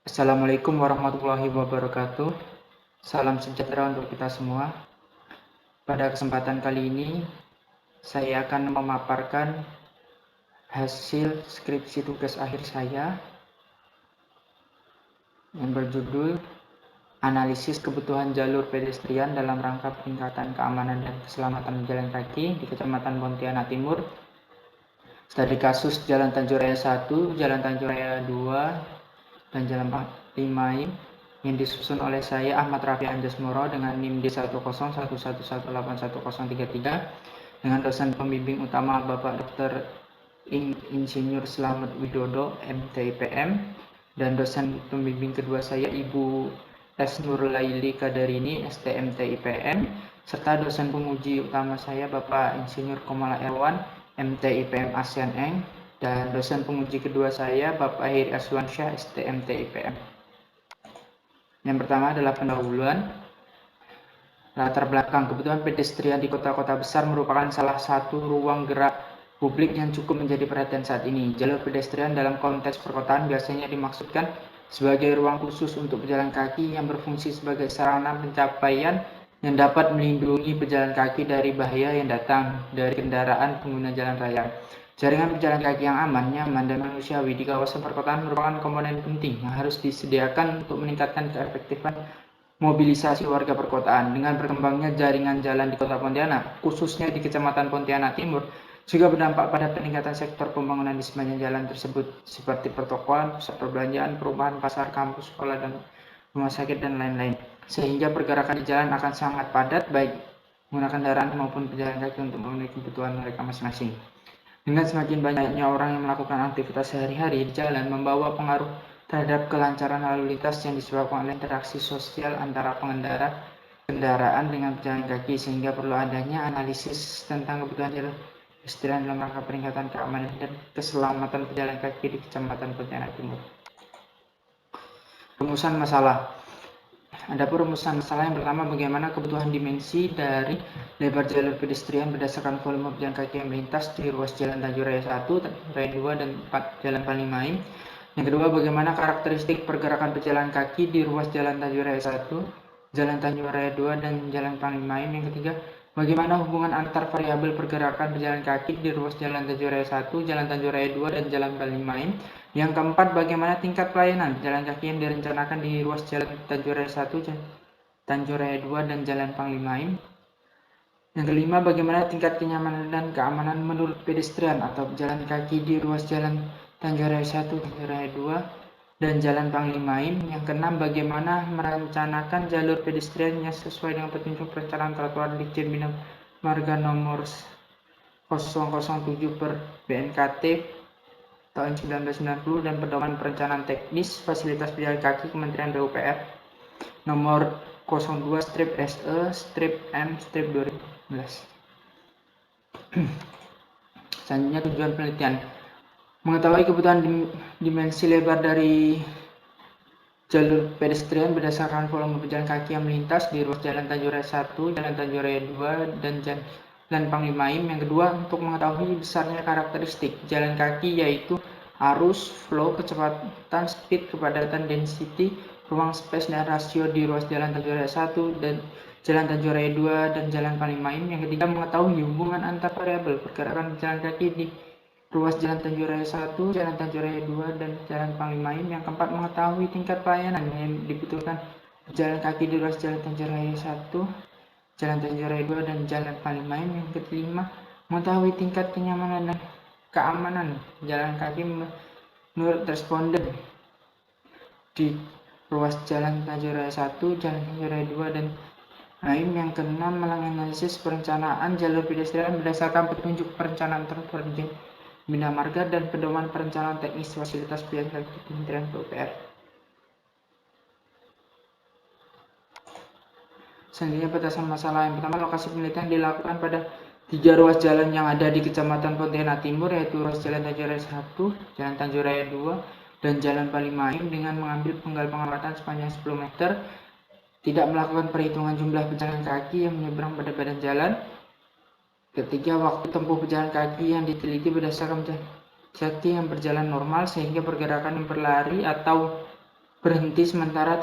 Assalamualaikum warahmatullahi wabarakatuh. Salam sejahtera untuk kita semua. Pada kesempatan kali ini, saya akan memaparkan hasil skripsi tugas akhir saya yang berjudul Analisis Kebutuhan Jalur Pedestrian dalam Rangka Peningkatan Keamanan dan Keselamatan Pejalan Kaki di Kecamatan Pontianak Timur dari kasus Jalan Tanjung Raya 1, Jalan Tanjung Raya 2, dan Jalan Panglimaim yang disusun oleh saya Ahmad Rafi Anjasmoro dengan NIM D10111811033 dengan dosen pembimbing utama Bapak Dr. Insinyur Slamet Widodo MTIPM dan dosen pembimbing kedua saya Ibu S. Nurlaili Kadarini STMTIPM serta dosen penguji utama saya Bapak Insinyur Komala Erwan MTIPM ASEAN Eng dan dosen penguji kedua saya Bapak Heri Aswansyah STMTIPM. Yang pertama adalah pendahuluan. Latar belakang kebutuhan pedestrian di kota-kota besar merupakan salah satu ruang gerak publik yang cukup menjadi perhatian saat ini. Jalur pedestrian dalam konteks perkotaan biasanya dimaksudkan sebagai ruang khusus untuk pejalan kaki yang berfungsi sebagai sarana pencapaian yang dapat melindungi pejalan kaki dari bahaya yang datang dari kendaraan pengguna jalan raya. Jaringan pejalan kaki yang aman, nyaman, dan manusiawi di kawasan perkotaan merupakan komponen penting yang harus disediakan untuk meningkatkan keefektifan mobilisasi warga perkotaan. Dengan berkembangnya jaringan jalan di Kota Pontianak, khususnya di Kecamatan Pontianak Timur, juga berdampak pada peningkatan sektor pembangunan di sepanjang jalan tersebut, seperti pertokoan, pusat perbelanjaan, perumahan, pasar, kampus, sekolah, dan rumah sakit, dan lain-lain. Sehingga pergerakan di jalan akan sangat padat, baik menggunakan kendaraan maupun pejalan kaki untuk memenuhi kebutuhan mereka masing-masing. Dengan semakin banyaknya orang yang melakukan aktivitas sehari-hari di jalan membawa pengaruh terhadap kelancaran lalu lintas yang disebabkan oleh interaksi sosial antara pengendara kendaraan dengan pejalan kaki, sehingga perlu adanya analisis tentang kebutuhan jalur pedestrian dalam rangka peningkatan keamanan dan keselamatan pejalan kaki di Kecamatan Pontianak Timur. Rumusan masalah. Ada perumusan masalah yang pertama, bagaimana kebutuhan dimensi dari lebar jalur pedestrian berdasarkan volume pejalan kaki yang melintas di ruas Jalan Tanjung Raya 1, Tanjung Raya 2, dan Jalan Panglimaim. Yang kedua, bagaimana karakteristik pergerakan pejalan kaki di ruas Jalan Tanjung Raya 1, Jalan Tanjung Raya 2, dan Jalan Panglimaim. Yang ketiga, bagaimana hubungan antar variabel pergerakan pejalan kaki di ruas Jalan Tanjung Raya 1, Jalan Tanjung Raya 2, dan Jalan Panglimaim. Yang keempat, bagaimana tingkat pelayanan pejalan kaki yang direncanakan di ruas Jalan Tanjung Raya 1, Tanjung Raya 2, dan Jalan Panglimaim. Yang kelima, bagaimana tingkat kenyamanan dan keamanan menurut pedestrian atau pejalan kaki di ruas Jalan Tanjung Raya 1, Tanjung Raya 2, dan Jalan Panglimaim. Yang keenam, bagaimana merencanakan jalur pedestrian yang sesuai dengan petunjuk perencanaan trotoar di Bina Marga nomor 007 per BNKT tahun 1990 dan Pedoman Perencanaan Teknis Fasilitas Pejalan Kaki Kementerian PUPR nomor 02-SE-M-2015. Selanjutnya, tujuan penelitian. Mengetahui kebutuhan dimensi lebar dari jalur pedestrian berdasarkan volume pejalan kaki yang melintas di ruas Jalan Tanjung Raya 1, Jalan Tanjung Raya 2, dan Jalan Panglimaim. Yang kedua, untuk mengetahui besarnya karakteristik jalan kaki, yaitu arus, flow, kecepatan, speed, kepadatan, density, ruang, space, dan rasio di ruas Jalan Tanjung Raya 1 dan Jalan Tanjung Raya 2 dan Jalan Panglimaim. Yang ketiga, mengetahui hubungan antar variabel pergerakan pejalan kaki di ruas Jalan Tanjung Raya 1, Jalan Tanjung Raya 2, dan Jalan Panglimaim. Yang keempat, mengetahui tingkat pelayanan yang dibutuhkan pejalan kaki di ruas Jalan Tanjung Raya 1, Jalan Tanjung Raya 2, dan Jalan Panglimaim. Yang kelima, mengetahui tingkat kenyamanan dan keamanan jalan kaki menurut responden di ruas Jalan Tanjung Raya 1, Jalan Tanjung Raya 2, dan lain. Yang keenam, menganalisis perencanaan jalur pedestrian berdasarkan petunjuk perencanaan trotoar di Bina Marga dan Pedoman Perencanaan Teknis Fasilitas Pejalan Kaki Kementerian PUPR. Selanjutnya, petasan masalah. Yang pertama, lokasi penelitian dilakukan pada 3 ruas jalan yang ada di Kecamatan Pontianak Timur, yaitu ruas Jalan Tanjung Raya 1, Jalan Tanjung Raya 2, dan Jalan Panglimaim dengan mengambil penggal pengamatan sepanjang 10 meter, tidak melakukan perhitungan jumlah pejalan kaki yang menyeberang pada badan jalan. Ketiga, waktu tempuh pejalan kaki yang diteliti berdasarkan pejalan kaki yang berjalan normal, sehingga pergerakan yang berlari atau berhenti sementara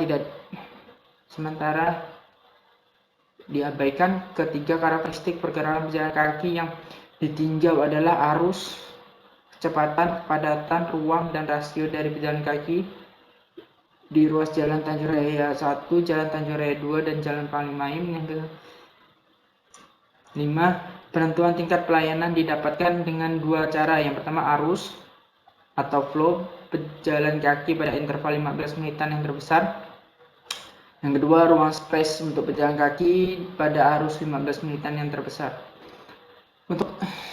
diabaikan. Ketiga karakteristik pergerakan pejalan kaki yang ditinjau adalah arus, kecepatan, kepadatan, ruang, dan rasio dari pejalan kaki di ruas Jalan Tanjung Raya 1, Jalan Tanjung Raya 2, dan Jalan Palimaim. Yang kelima, penentuan tingkat pelayanan didapatkan dengan dua cara. Yang pertama, arus atau flow pejalan kaki pada interval 15 menitan yang terbesar. Yang kedua, ruang space untuk pejalan kaki pada arus 15 menitan yang terbesar.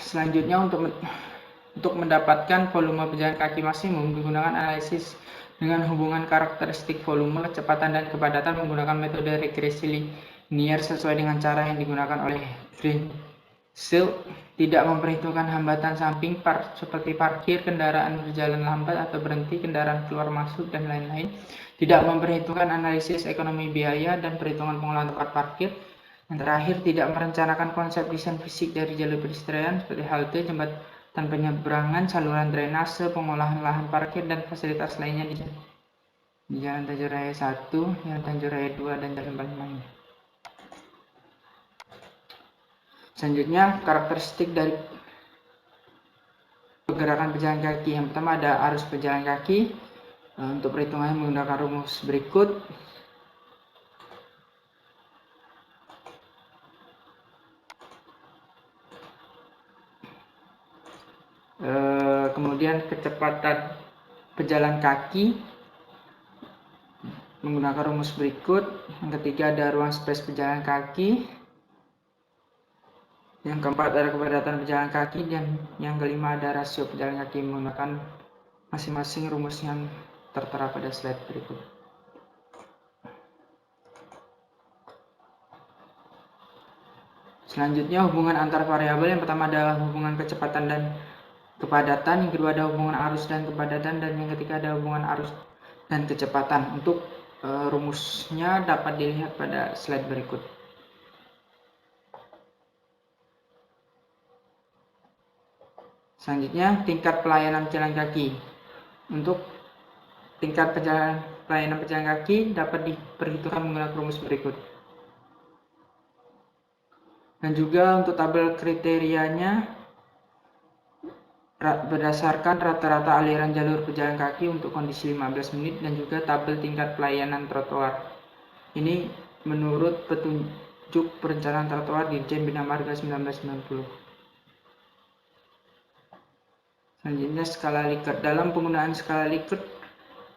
Selanjutnya, untuk mendapatkan volume pejalan kaki maksimum, digunakan analisis dengan hubungan karakteristik volume, kecepatan, dan kepadatan menggunakan metode regresi linier sesuai dengan cara yang digunakan oleh Greensill. Tidak memperhitungkan hambatan samping seperti parkir, kendaraan berjalan lambat atau berhenti, kendaraan keluar masuk, dan lain-lain. Tidak memperhitungkan analisis ekonomi biaya dan perhitungan pengolahan tempat parkir. Yang terakhir, tidak merencanakan konsep desain fisik dari jalur pedestrian seperti halte, jembatan penyeberangan, saluran drainase, pengolahan lahan parkir, dan fasilitas lainnya di Jalan Tanjung Raya 1, Jalan Tanjung Raya 2, dan Jalan Palimaim. Selanjutnya, karakteristik dari pergerakan pejalan kaki. Yang pertama ada arus pejalan kaki. Untuk perhitungannya menggunakan rumus berikut. Kemudian kecepatan pejalan kaki menggunakan rumus berikut. Yang ketiga ada ruang space pejalan kaki. Yang keempat ada kepadatan pejalan kaki, dan yang kelima ada rasio pejalan kaki menggunakan masing-masing rumus yang tertera pada slide berikut. Selanjutnya hubungan antar variabel. Yang pertama ada hubungan kecepatan dan kepadatan, yang kedua ada hubungan arus dan kepadatan, dan yang ketiga ada hubungan arus dan kecepatan. Untuk rumusnya dapat dilihat pada slide berikut. Selanjutnya tingkat pelayanan pejalan kaki. Untuk tingkat pelayanan pejalan kaki dapat diperhitungkan menggunakan rumus berikut. Dan juga untuk tabel kriterianya berdasarkan rata-rata aliran jalur pejalan kaki untuk kondisi 15 menit, dan juga tabel tingkat pelayanan trotoar. Ini menurut petunjuk perencanaan trotoar Dirjen Bina Marga 1990. Selanjutnya skala Likert. Dalam penggunaan skala Likert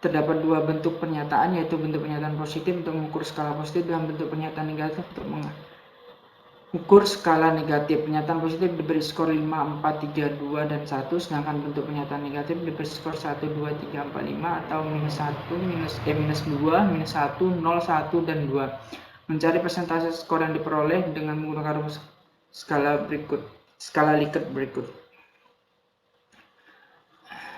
terdapat dua bentuk pernyataan, yaitu bentuk pernyataan positif untuk mengukur skala positif dan bentuk pernyataan negatif untuk mengukur skala negatif. Pernyataan positif diberi skor 5, 4, 3, 2, dan 1, sedangkan bentuk pernyataan negatif diberi skor 1, 2, 3, 4, 5 atau minus 1, minus 2, minus 1, 0, 1, dan 2. Mencari persentase skor yang diperoleh dengan menggunakan rumus skala Likert berikut.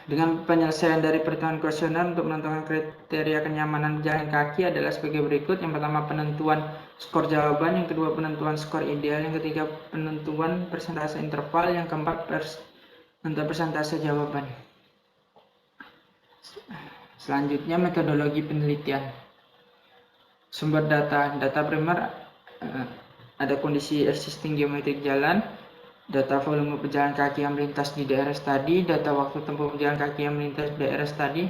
Dengan penyelesaian dari perhitungan kuesioner untuk menentukan kriteria kenyamanan pejalan kaki adalah sebagai berikut. Yang pertama penentuan skor jawaban, yang kedua penentuan skor ideal, yang ketiga penentuan persentase interval, yang keempat penentuan persentase jawaban. Selanjutnya metodologi penelitian. Sumber data primer ada kondisi existing geometrik jalan, data volume pejalan kaki yang melintas di daerah studi, data waktu tempuh pejalan kaki yang melintas di daerah studi,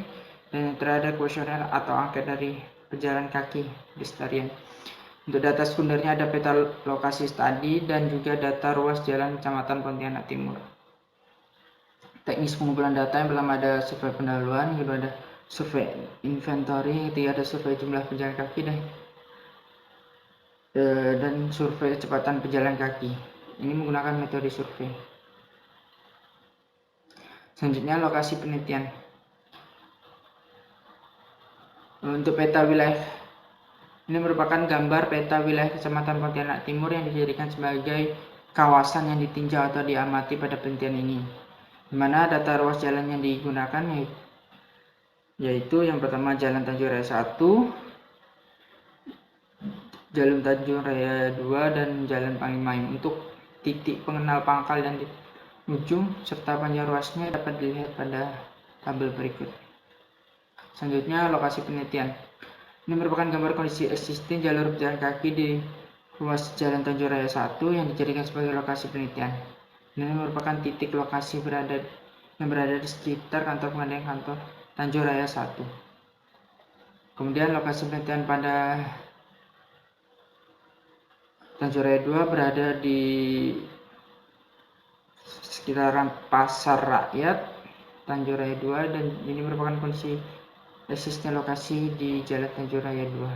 dan yang terakhir ada kuesioner atau angket dari pejalan kaki pedestrian. Untuk data sekundernya ada peta lokasi studi dan juga data ruas jalan Kecamatan Pontianak Timur. Teknis pengumpulan data yang pertama ada survei pendahuluan, yang kedua ada survei inventory, yang ketiga ada survei jumlah pejalan kaki, dan survei kecepatan pejalan kaki. Ini menggunakan metode survei. Selanjutnya lokasi penelitian. Untuk peta wilayah, ini merupakan gambar peta wilayah Kecamatan Pontianak Timur yang dijadikan sebagai kawasan yang ditinjau atau diamati pada penelitian ini. Di mana data ruas jalan yang digunakan yaitu yang pertama Jalan Tanjung Raya 1, Jalan Tanjung Raya 2, dan Jalan Palimaim. Untuk titik pengenal pangkal dan ujung serta panjang ruasnya dapat dilihat pada tabel berikut. Selanjutnya, lokasi penelitian. Ini merupakan gambar kondisi existing jalur pejalan kaki di ruas Jalan Tanjung Raya 1 yang dijadikan sebagai lokasi penelitian. Ini merupakan titik lokasi yang berada di sekitar kantor pengadilan kantor Tanjung Raya 1. Kemudian lokasi penelitian pada Tanjung Raya 2 berada di sekitaran Pasar Rakyat Tanjung Raya 2, dan ini merupakan kondisi existing lokasi di Jalan Tanjung Raya 2.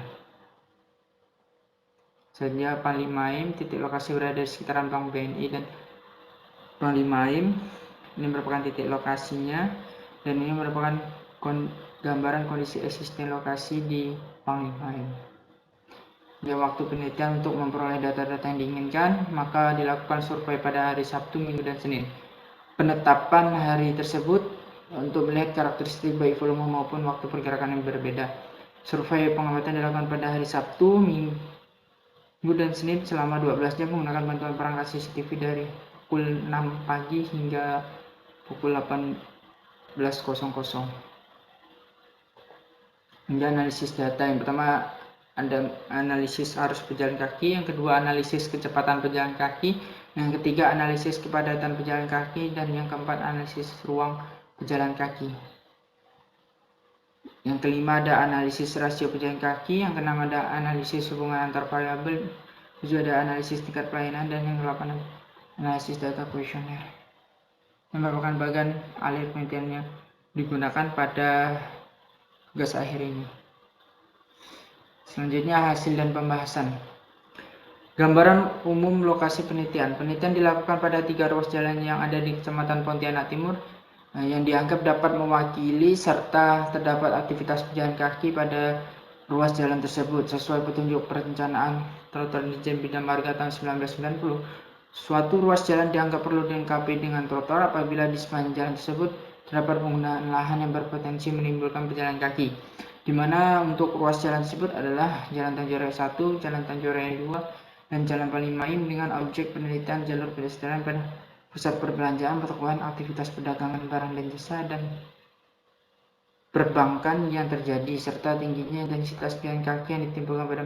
Selanjutnya Panlimaim, titik lokasi berada di sekitaran Bank BNI dan Panlimaim. Ini merupakan titik lokasinya, dan ini merupakan gambaran kondisi existing lokasi di Panlimaim. Ya, waktu penelitian untuk memperoleh data-data yang diinginkan, maka dilakukan survei pada hari Sabtu, Minggu, dan Senin. Penetapan hari tersebut untuk melihat karakteristik baik volume maupun waktu pergerakan yang berbeda. Survei pengamatan dilakukan pada hari Sabtu, Minggu, dan Senin selama 12 jam menggunakan bantuan perangkat CCTV dari pukul 6 pagi hingga pukul 18.00. Hingga analisis data. Yang pertama ada analisis arus pejalan kaki, yang kedua analisis kecepatan pejalan kaki, yang ketiga analisis kepadatan pejalan kaki, dan yang keempat analisis ruang pejalan kaki. Yang kelima ada analisis rasio pejalan kaki, yang keenam ada analisis hubungan antar variabel, tujuh ada analisis tingkat pelayanan, dan yang delapan analisis data kuesioner. Yang merupakan bagian alir penelitian yang digunakan pada tugas akhir ini. Selanjutnya hasil dan pembahasan. Gambaran umum lokasi penelitian. Penelitian dilakukan pada 3 ruas jalan yang ada di Kecamatan Pontianak Timur yang dianggap dapat mewakili serta terdapat aktivitas pejalan kaki pada ruas jalan tersebut sesuai petunjuk perencanaan trotoar Dirjen Bina Marga tahun 1990. Suatu ruas jalan dianggap perlu dilengkapi dengan trotoar apabila di sepanjang jalan tersebut terdapat penggunaan lahan yang berpotensi menimbulkan pejalan kaki, di mana untuk ruas jalan tersebut adalah Jalan Tanjung Raya 1, Jalan Tanjung Raya 2, dan Jalan Panlimaim dengan objek penelitian jalur pedestrian pada pusat perbelanjaan, pertokohan, aktivitas perdagangan barang dan jasa, dan perbankan yang terjadi, serta tingginya intensitas pejalan kaki yang ditimbulkan pada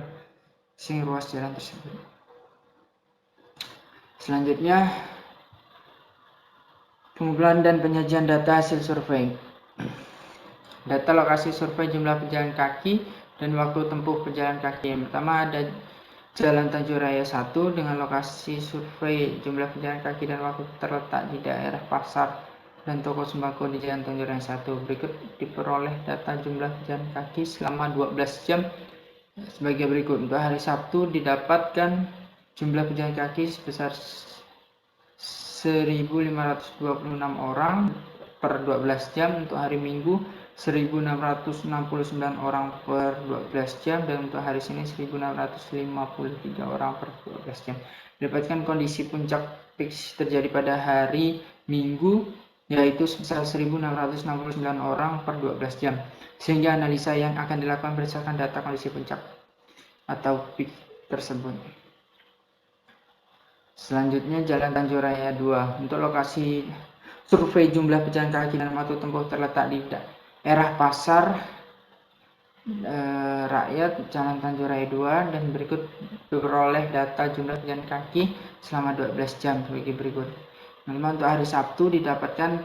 masing ruas jalan tersebut. Selanjutnya, pengumpulan dan penyajian data hasil survei. Data lokasi survei jumlah pejalan kaki dan waktu tempuh pejalan kaki. Yang pertama ada Jalan Tanjung Raya 1 dengan lokasi survei jumlah pejalan kaki dan waktu terletak di daerah pasar dan toko sembako di Jalan Tanjung Raya 1. Berikut diperoleh data jumlah pejalan kaki selama 12 jam sebagai berikut. Untuk hari Sabtu didapatkan jumlah pejalan kaki sebesar 1.526 orang per 12 jam. Untuk hari Minggu 1.669 orang per 12 jam, dan untuk hari Senin 1.653 orang per 12 jam. Dapatkan kondisi puncak peak terjadi pada hari Minggu yaitu sebesar 1.669 orang per 12 jam. Sehingga analisa yang akan dilakukan berdasarkan data kondisi puncak atau peak tersebut. Selanjutnya Jalan Tanjung Raya 2. Untuk lokasi survei jumlah pejalan kaki dan waktu tempuh terletak di daerah Pasar Rakyat Jalan Tanjung Raya 2, dan berikut diperoleh data jumlah pejalan kaki selama 12 jam sebagai berikut. Untuk hari Sabtu didapatkan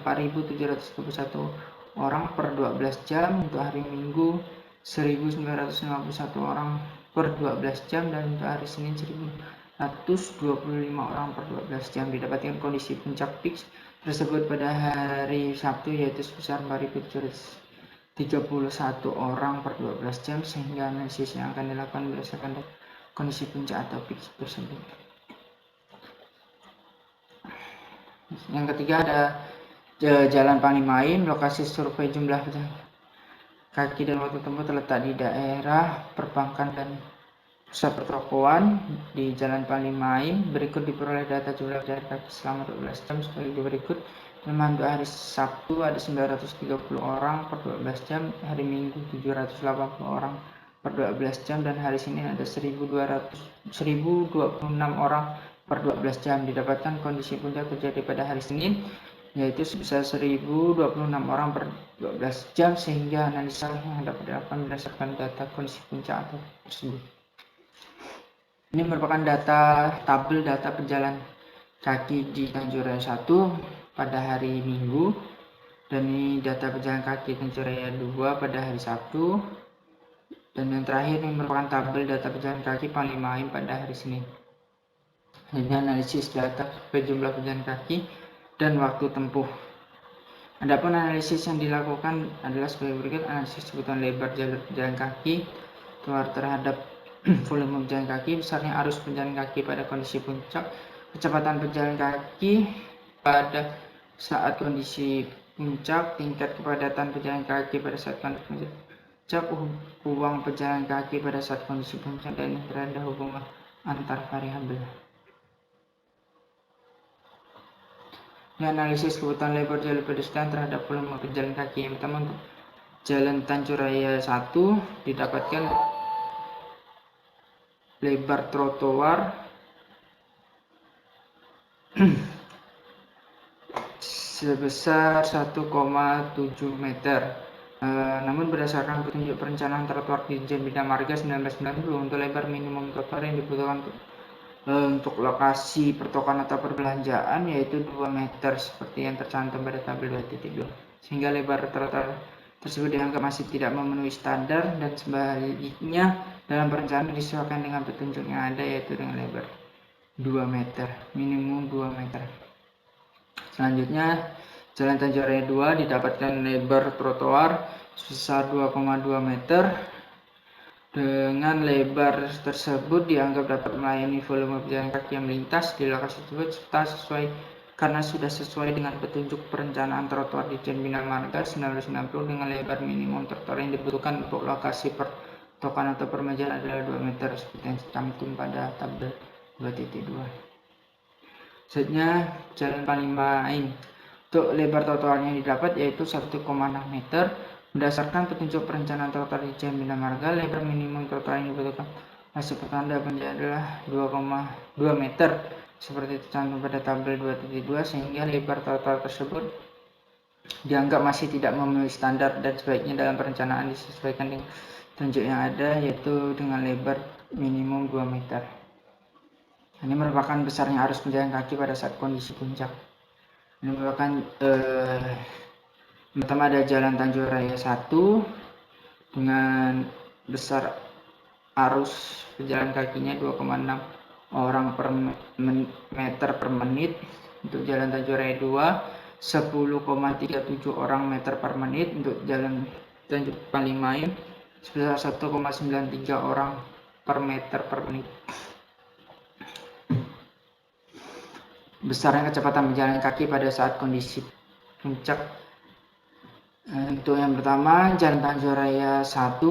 4.721 orang per 12 jam, untuk hari Minggu 1.951 orang per 12 jam, dan untuk hari Senin 1.125 orang per 12 jam. Didapatkan kondisi puncak peak tersebut pada hari Sabtu yaitu sebesar 4.731 orang per 12 jam, sehingga analisis yang akan dilakukan berdasarkan kondisi puncak atau peak tersebut. Yang ketiga ada Jalan Panlimaim. Lokasi survei jumlah kaki dan waktu tempuh terletak di daerah perbankan dan pusat pertokoan di Jalan Panlimaim. Berikut diperoleh data jumlah pejalan kaki selama 12 jam sebagai berikut. Untuk hari Sabtu ada 930 orang per 12 jam, hari Minggu 780 orang per 12 jam, dan hari Senin ada 1.026 orang per 12 jam. Didapatkan kondisi puncak terjadi pada hari Senin yaitu sebesar 1026 orang per 12 jam, sehingga analisa yang dapat dilakukan berdasarkan data kondisi puncak tersebut. Ini merupakan tabel data pejalan kaki di Tanjung Raya 1 pada hari Minggu, dan ini data pejalan kaki Tanjung Raya 2 pada hari Sabtu, dan yang terakhir ini merupakan tabel data pejalan kaki Panglima AIM pada hari Senin. Ini analisis data jumlah pejalan kaki dan waktu tempuh. Adapun analisis yang dilakukan adalah sebagai berikut: analisis kebutuhan lebar jalur pejalan kaki terhadap volume pejalan kaki, besarnya arus pejalan kaki pada kondisi puncak, kecepatan pejalan kaki pada saat kondisi puncak, tingkat kepadatan pejalan kaki pada saat kondisi puncak, uang pejalan kaki pada saat kondisi puncak, dan yang terakhir hubungan antar variabel. Ini analisis kebutuhan lebar jalur pedestrian terhadap volume pejalan kaki. Yang pertama, untuk Jalan Tanjung Raya 1 didapatkan lebar trotoar sebesar 1,7 meter. Namun berdasarkan petunjuk perencanaan trotoar Dirjen Bina Marga 1990, untuk lebar minimum trotoar yang dibutuhkan untuk lokasi pertokoan atau perbelanjaan yaitu 2 meter seperti yang tercantum pada tabel 2.2, sehingga lebar trotoar tersebut dianggap masih tidak memenuhi standar, dan sebaliknya dalam perencanaan disesuaikan dengan petunjuk yang ada yaitu dengan lebar 2 meter, minimum 2 meter. Selanjutnya, Jalan Tanjung Raya 2 didapatkan lebar trotoar sebesar 2,2 meter. Dengan lebar tersebut dianggap dapat melayani volume pejalan kaki yang melintas di lokasi tersebut karena sudah sesuai dengan petunjuk perencanaan trotoar Dirjen Bina Marga 1990, dengan lebar minimum trotoar yang dibutuhkan untuk lokasi pertokoan atau permajaan adalah 2 meter seperti yang tercantum pada tabel 2.2. Selanjutnya, Jalan Panglima AIM. Untuk lebar trotoarnya didapat yaitu 1,6 meter. Berdasarkan petunjuk perencanaan trotoar Dirjen Bina Marga, lebar minimum trotoar yang dibutuhkan masuk pertanda penjara adalah 2,2 meter seperti tercantum pada tabel 2.2, sehingga lebar trotoar tersebut dianggap masih tidak memenuhi standar, dan sebaiknya dalam perencanaan disesuaikan dengan petunjuk yang ada yaitu dengan lebar minimum 2 meter. Ini merupakan besarnya arus pejalan kaki pada saat kondisi puncak. Ini merupakan pertama ada Jalan Tanjung Raya 1 dengan besar arus pejalan kakinya 2,6 orang per meter per menit. Untuk Jalan Tanjung Raya 2 10,37 orang meter per menit. Untuk Jalan Tanjung Panglima AIM sebesar 1,93 orang per meter per menit. Besarnya kecepatan pejalan kaki pada saat kondisi puncak. Untuk yang pertama, Jalan Tanjung Raya 1,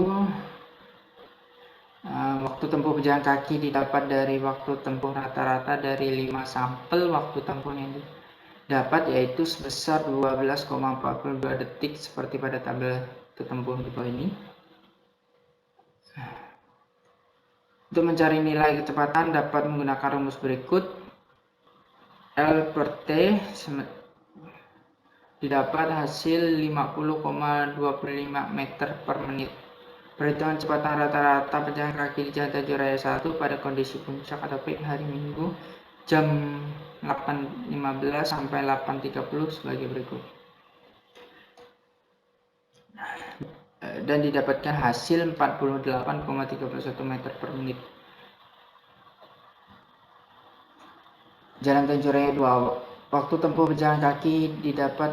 waktu tempuh pejalan kaki didapat dari waktu tempuh rata-rata dari 5 sampel waktu tempuh yang didapat yaitu sebesar 12,42 detik seperti pada tabel tempuh di bawah ini. Untuk mencari nilai kecepatan dapat menggunakan rumus berikut. L per T didapat hasil 50,25 meter per menit. Perhitungan kecepatan rata-rata pejalan kaki di Jalan Tanjung Raya 1 pada kondisi puncak atau peak hari Minggu jam 8.15 sampai 8.30 sebagai berikut. Dan didapatkan hasil 48,31 meter per menit. Jalan Tanjung Raya 2, waktu tempuh pejalan kaki didapat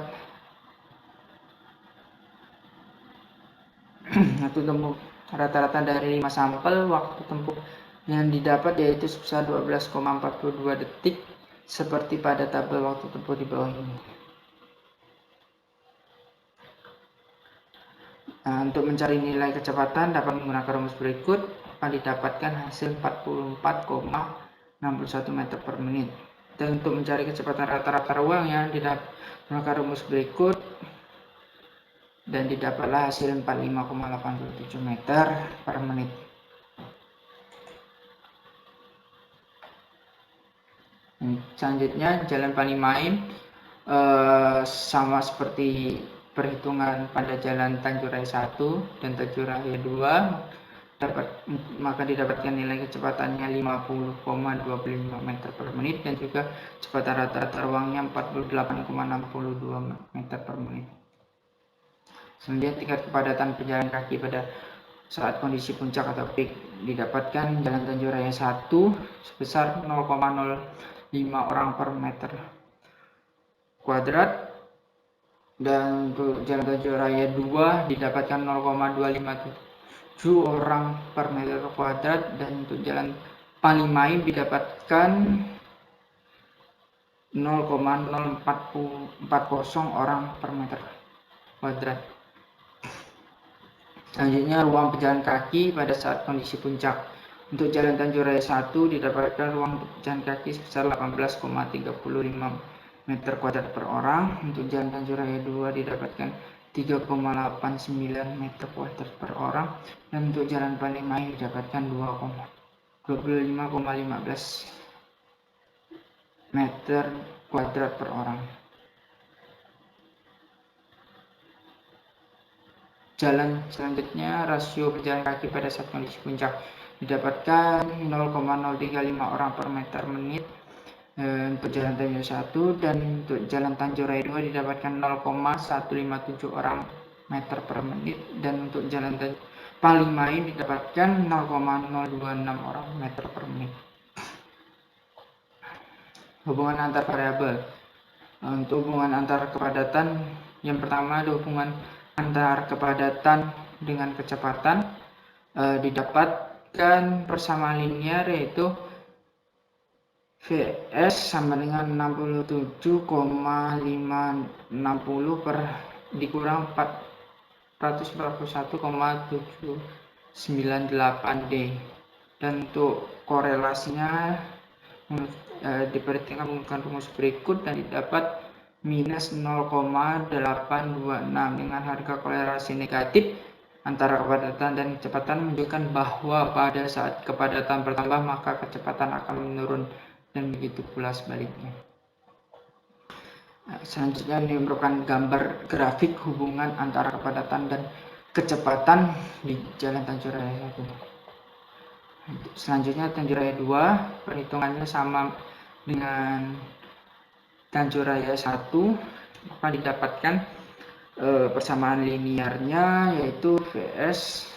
waktu tempuh rata-rata dari 5 sampel waktu tempuh yang didapat yaitu sebesar 12,42 detik seperti pada tabel waktu tempuh di bawah ini. Untuk mencari nilai kecepatan dapat menggunakan rumus berikut. Akan didapatkan hasil 44,61 meter per menit. Dan untuk mencari kecepatan rata-rata ruang yang didapat menggunakan rumus berikut, dan didapatlah hasil 45,87 meter per menit. Selanjutnya, Jalan Panglima AIM. sama seperti perhitungan pada jalan Tanjung Raya 1 dan Tanjung Raya 2, maka didapatkan nilai kecepatannya 50,25 meter per menit dan juga kecepatan rata-rata ruangnya 48,62 meter per menit. Selanjutnya tingkat kepadatan pejalan kaki pada saat kondisi puncak atau peak didapatkan jalan Tanjung Raya 1 sebesar 0,05 orang per meter kuadrat, dan untuk jalan Tanjung Raya 2 didapatkan 0,257 orang per meter kuadrat, dan untuk jalan Palimain didapatkan 0,040 orang per meter kuadrat. Selanjutnya ruang pejalan kaki pada saat kondisi puncak. Untuk jalan Tanjung Raya 1 didapatkan ruang pejalan kaki sebesar 18,35 meter kuadrat per orang. Untuk jalan Tanjung Raya 2 didapatkan 3,89 meter kuadrat per orang, dan untuk jalan Palimain didapatkan 25,15 meter kuadrat per orang. Jalan selanjutnya, rasio pejalan kaki pada saat kondisi puncak didapatkan 0,035 orang per meter menit untuk jalan Tanjung 1, dan untuk jalan Tanjung Raya 2 didapatkan 0,157 orang meter per menit, dan untuk jalan Palimain didapatkan 0,026 orang meter per menit. Hubungan antar variabel. Untuk hubungan antar kepadatan, yang pertama ada hubungan antar kepadatan dengan kecepatan. Didapatkan persamaan linear, yaitu Vs sama dengan 67,560 per dikurang 441,798 D, dan untuk korelasinya diperhatikan menggunakan rumus berikut dan didapat minus 0,826 dengan harga korelasi negatif antara kepadatan dan kecepatan menunjukkan bahwa pada saat kepadatan bertambah maka kecepatan akan menurun, dan begitu pula sebaliknya. Selanjutnya ini merupakan gambar grafik hubungan antara kepadatan dan kecepatan di jalan Tanjung Raya 1. Selanjutnya Tanjung Raya 2, perhitungannya sama dengan Tanjung Raya 1, maka didapatkan persamaan linearnya, yaitu Vs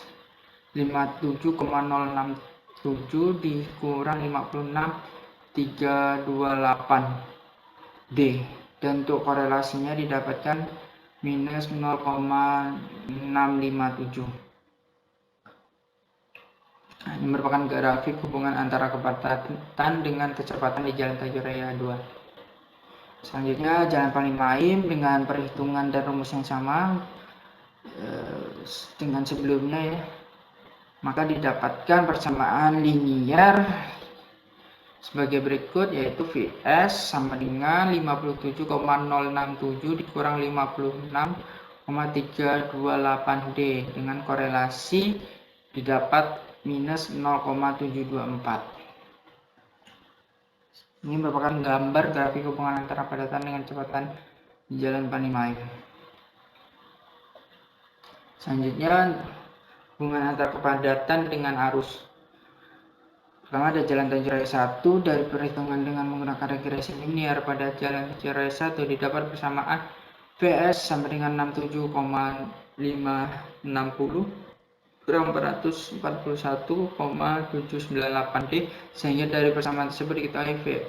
57,067 dikurang 56,328 D, dan untuk korelasinya didapatkan minus 0,657. Ini merupakan grafik hubungan antara kepadatan dengan kecepatan di jalan Tanjung Raya 2. Selanjutnya jalan Palimain dengan perhitungan dan rumus yang sama dengan sebelumnya ya, maka didapatkan persamaan linear sebagai berikut, yaitu Vs sama dengan 57,067 dikurang 56,328 D, dengan korelasi didapat minus 0,724. Ini merupakan gambar grafik hubungan antara kepadatan dengan kecepatan di jalan Palimain. Selanjutnya hubungan antara kepadatan dengan arus. Pertama ada jalan Tanjung Raya 1, dari perhitungan dengan menggunakan regresi linear pada jalan Tanjung Raya 1 didapat persamaan Vs sama dengan 67,560 kurang 441,798 D, sehingga dari persamaan tersebut diketahui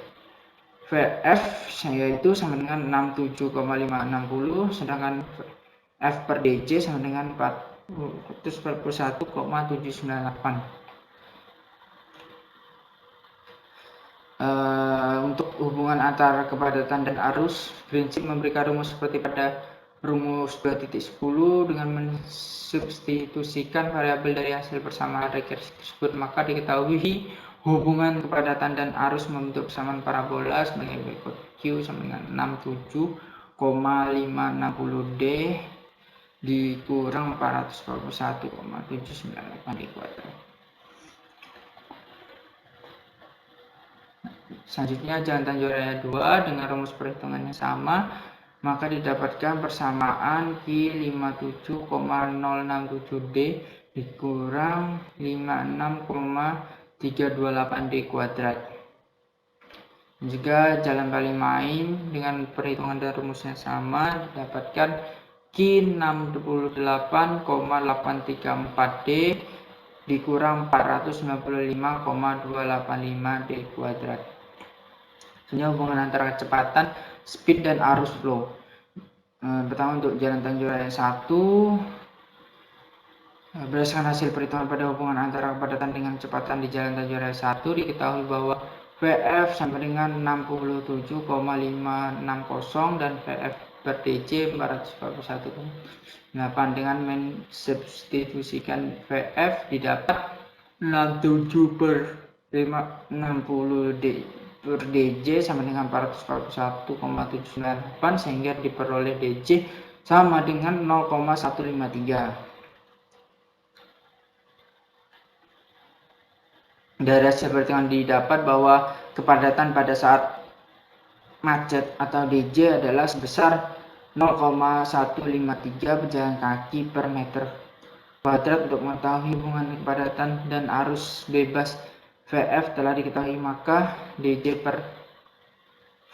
Vf yaitu sama dengan 67,560, sedangkan F per DJ sama dengan 441,798. Untuk hubungan antara kepadatan dan arus, prinsip memberikan rumus seperti pada rumus 2.10 dengan mensubstitusikan variabel dari hasil persamaan regresi tersebut, maka diketahui hubungan kepadatan dan arus membentuk persamaan parabola sebagai berikut. Q sama dengan 67,560 D dikurang 441,798 D kuadrat. Selanjutnya jalan Tanjung Raya 2 dengan rumus perhitungannya sama, maka didapatkan persamaan Q 57,067D dikurang 56,328D kuadrat. Jika jalan Palimain dengan perhitungan dan rumusnya sama, didapatkan Q 68,834D dikurang 495,285D kuadrat. Ini hubungan antara kecepatan, speed, dan arus flow. Pertama untuk jalan Tanjung Raya 1, berdasarkan hasil perhitungan pada hubungan antara kepadatan dengan kecepatan di jalan Tanjung Raya 1, diketahui bahwa VF sama dengan 67,560 dan VF per DC 441,8. Dengan mensubstitusikan VF didapat 67 per 60 per DJ sama dengan 441,798, sehingga diperoleh DJ sama dengan 0,153. Dari hasil perhitungan didapat bahwa kepadatan pada saat macet atau DJ adalah sebesar 0,153 pejalan kaki per meter kuadrat. Untuk mengetahui hubungan kepadatan dan arus bebas VF telah diketahui, maka DJ per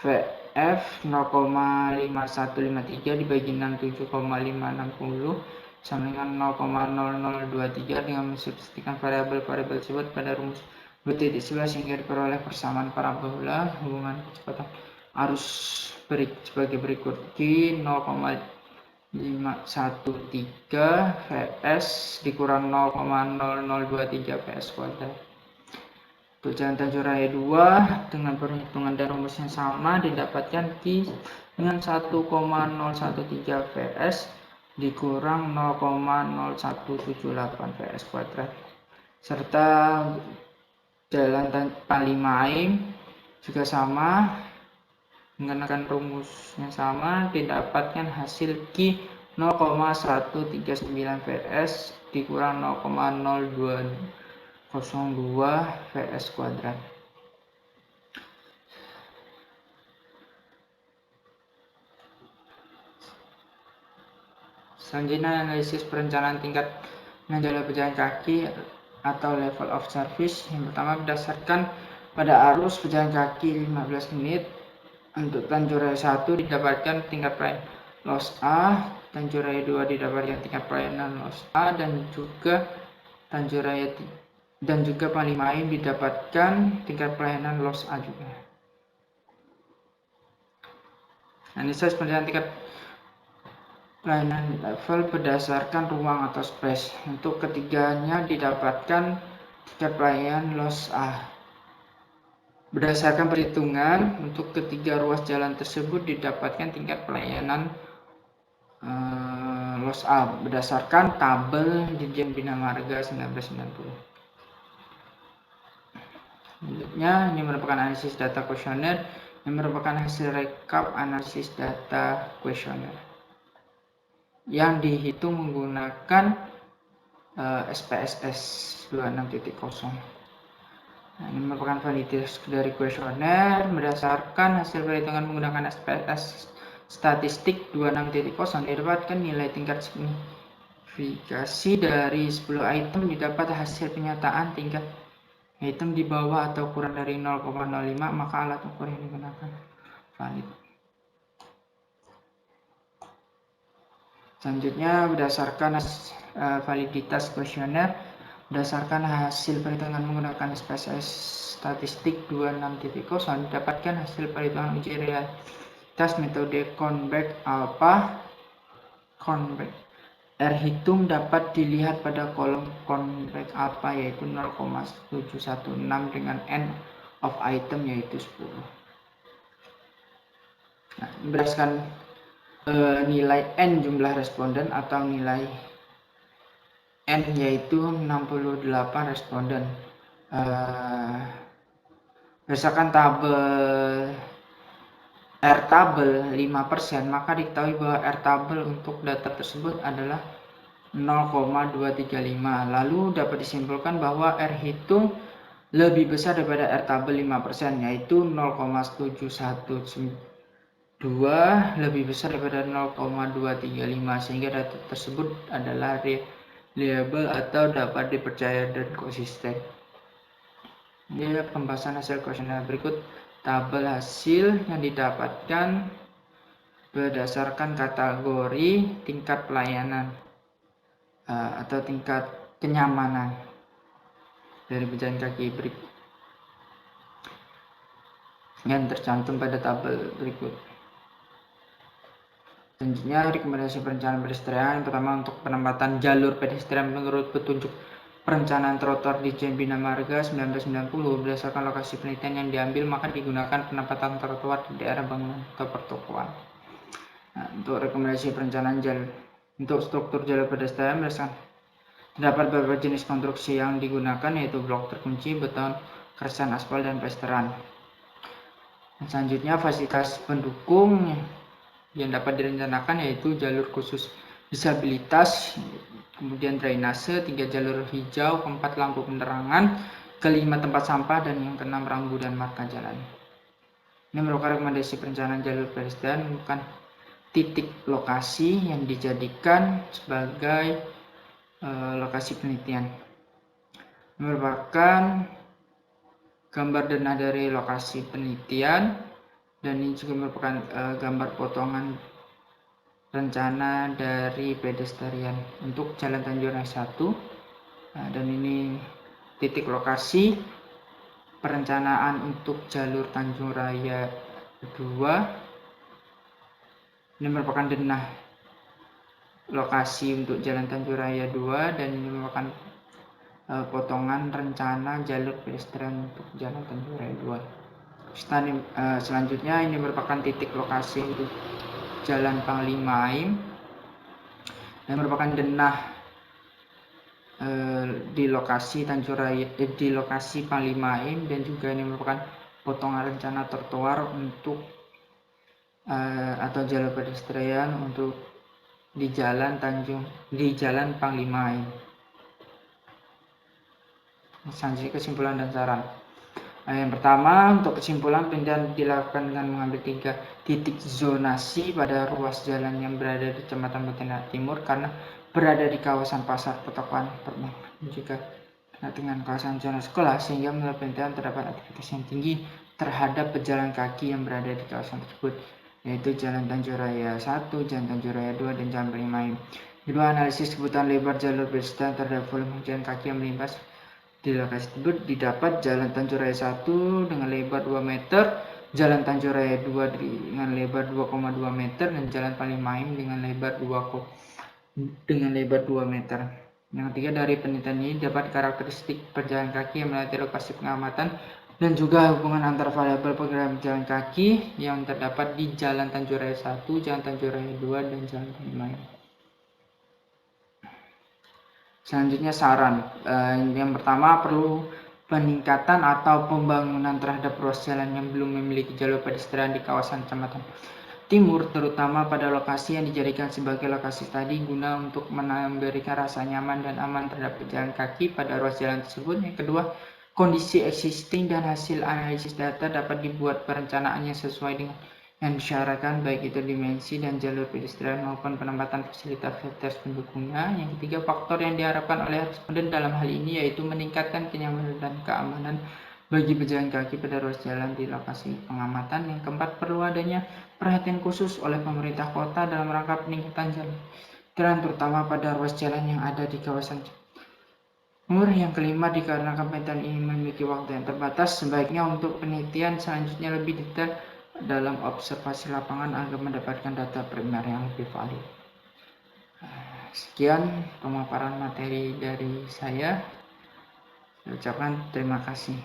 VF 0,5153 dibagi 67,560 sama dengan 0,0023 dengan mensubstitusikan variabel-variabel tersebut pada rumus B.11 sehingga diperoleh persamaan parabola hubungan kecepatan arus sebagai berikut. Q 0,513 Vs dikurang 0,0023 Vs kuadrat. Untuk jalan Tanjung Raya 2 dengan perhitungan dan rumusnya sama, didapatkan Q dengan 1,013 Vs dikurang 0,0178 Vs kuadrat. Serta jalan Palimain juga sama, menggunakan rumusnya sama, didapatkan hasil Q 0,139 Vs dikurang 0,0202 Vs kuadrat. Selanjutnya analisis perencanaan tingkat menjalani pejalan kaki atau level of service. Yang pertama, berdasarkan pada arus pejalan kaki 15 menit untuk Tanjung Raya 1 didapatkan tingkat pelayanan loss A, Tanjung Raya 2 didapatkan tingkat pelayanan loss A, dan juga Tanjung Raya dan juga Palimain didapatkan tingkat pelayanan loss A juga. Analisis perencanaan tingkat pelayanan level berdasarkan ruang atau space. Untuk ketiganya didapatkan tingkat pelayanan loss A. Berdasarkan perhitungan untuk ketiga ruas jalan tersebut didapatkan tingkat pelayanan loss A berdasarkan tabel Dirjen Bina Marga 1990. Selanjutnya, ini merupakan analisis data kuesioner yang merupakan hasil rekap analisis data kuesioner yang dihitung menggunakan SPSS 26.0. Nah, ini merupakan validitas dari kuesioner berdasarkan hasil perhitungan menggunakan SPSS statistik 26.0 didapatkan nilai tingkat signifikasi dari 10 item. Didapat hasil penyataan tingkat item di bawah atau kurang dari 0,05, maka alat ukur yang digunakan valid. Selanjutnya, berdasarkan validitas kuesioner berdasarkan hasil perhitungan menggunakan SPSS statistik 26.0 didapatkan hasil perhitungan uji realitas metode Convex alpha. Convex R hitung dapat dilihat pada kolom Convex alpha yaitu 0,716 dengan N of item yaitu 10. Nah, berdasarkan nilai N jumlah responden atau nilai N yaitu 68 responden. Berdasarkan tabel R tabel 5%, maka diketahui bahwa R tabel untuk data tersebut adalah 0,235. Lalu dapat disimpulkan bahwa R hitung lebih besar daripada R tabel 5%, yaitu 0,712, lebih besar daripada 0,235, sehingga data tersebut adalah reliable atau dapat dipercaya dan konsisten. Ini pembahasan hasil kuesioner. Berikut tabel hasil yang didapatkan berdasarkan kategori tingkat pelayanan atau tingkat kenyamanan dari pejalan kaki yang tercantum pada tabel berikut. Selanjutnya, rekomendasi perencanaan pedestrian. Yang pertama, untuk penempatan jalur pedestrian menurut petunjuk perencanaan trotoar di Jen Bina Marga 1990. Berdasarkan lokasi penelitian yang diambil, maka digunakan penempatan trotoar di daerah bangunan atau pertokoan. Nah, untuk rekomendasi perencanaan jalur untuk struktur jalur pedestrian, terdapat beberapa jenis konstruksi yang digunakan, yaitu blok terkunci, beton, keresan, aspal, dan plesteran. Selanjutnya, fasilitas pendukung yang dapat direncanakan yaitu jalur khusus disabilitas, kemudian drainase, 3 jalur hijau, 4 lampu penerangan, 5 tempat sampah, dan yang ke-6 rambu dan marka jalan. Ini merupakan rekomendasi perencanaan jalur pedestrian, bukan titik lokasi yang dijadikan sebagai lokasi penelitian. Merupakan gambar denah dari lokasi penelitian, dan ini juga merupakan gambar potongan rencana dari pedestrian untuk Jalan Tanjung Raya 1. Nah, dan ini titik lokasi perencanaan untuk jalur Tanjung Raya 2. Ini merupakan denah lokasi untuk Jalan Tanjung Raya 2, dan ini merupakan potongan rencana jalur pedestrian untuk Jalan Tanjung Raya 2. Selanjutnya, ini merupakan titik lokasi untuk Jalan Panglima Aim, yang merupakan denah di lokasi Tanjung Raya, di lokasi Panglima Aim, dan juga ini merupakan potongan rencana trotoar untuk atau jalur pedestrian untuk di Jalan Panglima Aim. Selanjutnya, kesimpulan dan saran. Yang pertama, untuk kesimpulan, penelitian dilakukan dengan mengambil 3 titik zonasi pada ruas jalan yang berada di Kecamatan Pontianak Timur karena berada di kawasan pasar, pertokoan, perbankan, dan juga dengan kawasan zona sekolah, sehingga menurut penelitian terdapat aktivitas yang tinggi terhadap pejalan kaki yang berada di kawasan tersebut, yaitu Jalan Tanjung Raya 1, Jalan Tanjung Raya 2, dan Jalan Panglima Aim. Kedua, analisis kebutuhan lebar jalur pedestrian terhadap volume pejalan kaki yang melintas di lokasi tersebut didapat Jalan Tanjung Raya 1 dengan lebar 2 meter, Jalan Tanjung Raya 2 dengan lebar 2,2 meter, dan Jalan Panglima Aim dengan lebar 2 meter. Yang ketiga, dari penelitian ini dapat karakteristik pejalan kaki yang melewati lokasi pengamatan dan juga hubungan antar variabel pergerakan pejalan kaki yang terdapat di Jalan Tanjung Raya 1, Jalan Tanjung Raya 2, dan Jalan Panglima Aim. Selanjutnya, saran. Yang pertama, perlu peningkatan atau pembangunan terhadap ruas jalan yang belum memiliki jalur pedestrian di kawasan Kecamatan Timur, terutama pada lokasi yang dijadikan sebagai lokasi tadi, guna untuk memberikan rasa nyaman dan aman terhadap pejalan kaki pada ruas jalan tersebut. Yang kedua, kondisi existing dan hasil analisis data dapat dibuat perencanaannya sesuai dengan yang disyaratkan, baik itu dimensi dan jalur pedestrian maupun penempatan fasilitas pendukungnya. Yang ketiga, faktor yang diharapkan oleh responden dalam hal ini yaitu meningkatkan kenyamanan dan keamanan bagi pejalan kaki pada ruas jalan di lokasi pengamatan. Yang keempat, perlu adanya perhatian khusus oleh pemerintah kota dalam rangka peningkatan jalan terutama pada ruas jalan yang ada di kawasan Timur. Yang kelima, dikarenakan penelitian ini memiliki waktu yang terbatas, sebaiknya untuk penelitian selanjutnya lebih detail dalam observasi lapangan agar mendapatkan data primer yang lebih valid. Sekian pemaparan materi dari saya. Saya ucapkan terima kasih.